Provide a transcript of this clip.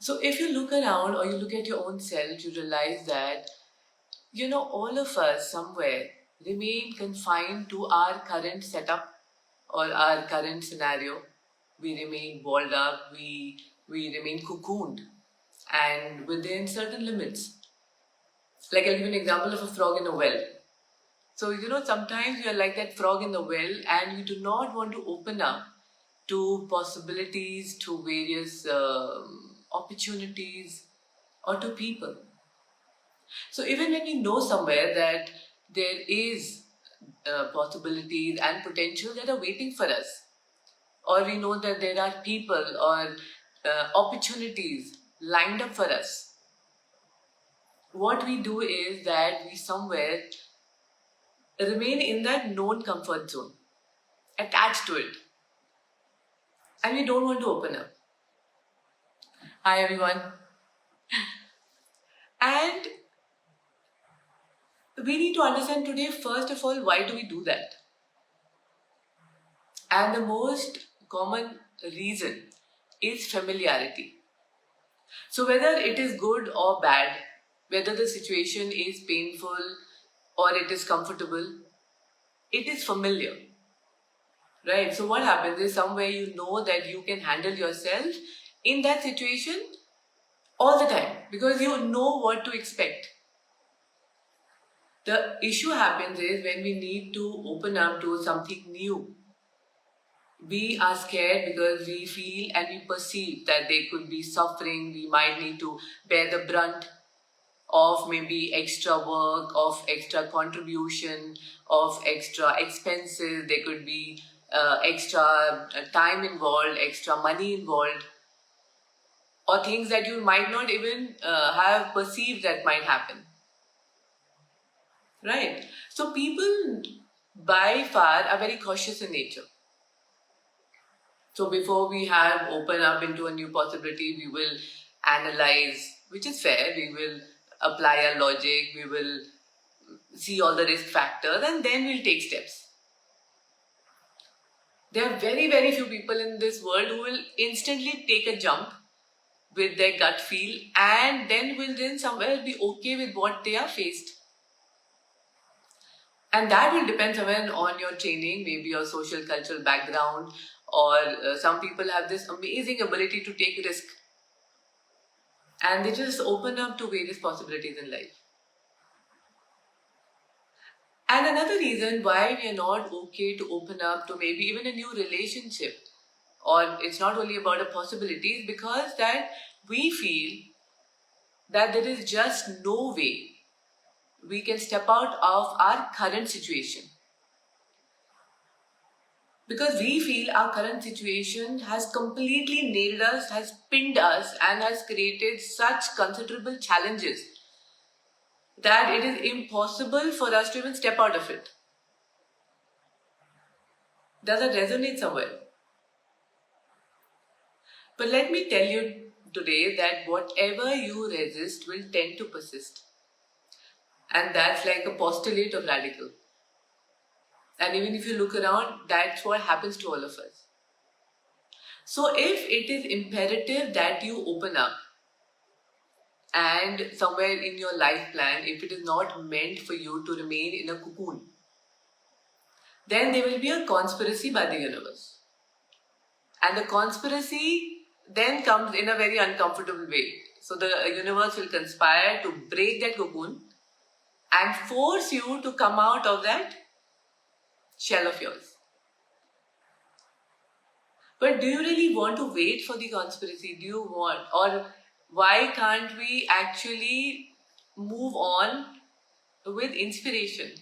So if you look around or you look at your own self, you realize that, all of us somewhere remain confined to our current setup or our current scenario. We remain walled up, we remain cocooned and within certain limits. Like I'll give you an example of a frog in a well. So, sometimes you're like that frog in the well and you do not want to open up to possibilities, to various opportunities, or to people. So, even when we know somewhere that there is possibilities and potential that are waiting for us, or we know that there are people or opportunities lined up for us, what we do is that we somewhere remain in that known comfort zone, attached to it, and we don't want to open up. Hi everyone. And we need to understand today, first of all, why do we do that? And the most common reason is familiarity. So whether it is good or bad, whether the situation is painful or it is comfortable, it is familiar. Right? So what happens is somewhere you know that you can handle yourself in that situation all the time because you know what to expect. The issue happens is when we need to open up to something new. We are scared because we feel and we perceive that there could be suffering. We might need to bear the brunt of maybe extra work, of extra contribution, of extra expenses. There could be extra time involved, extra money involved, or things that you might not even have perceived that might happen. Right? So people by far are very cautious in nature. So before we have open up into a new possibility, we will analyze, which is fair. We will apply our logic, we will see all the risk factors, and then we'll take steps. There are very, very few people in this world who will instantly take a jump with their gut feel and then will then somewhere be okay with what they are faced. And that will depend somewhere on your training, maybe your social cultural background, or some people have this amazing ability to take risk and they just open up to various possibilities in life. And another reason why we are not okay to open up to maybe even a new relationship, or it's not only about a possibility, is because that we feel that there is just no way we can step out of our current situation. Because we feel our current situation has completely nailed us, has pinned us, and has created such considerable challenges that it is impossible for us to even step out of it. Does that resonate somewhere? But let me tell you today that whatever you resist will tend to persist. And that's like a postulate of Redikall. And even if you look around, that's what happens to all of us. So if it is imperative that you open up, and somewhere in your life plan, if it is not meant for you to remain in a cocoon, then there will be a conspiracy by the universe. And the conspiracy then comes in a very uncomfortable way. So the universe will conspire to break that cocoon and force you to come out of that shell of yours. But do you really want to wait for the conspiracy? Do you want, or why can't we actually move on with inspiration?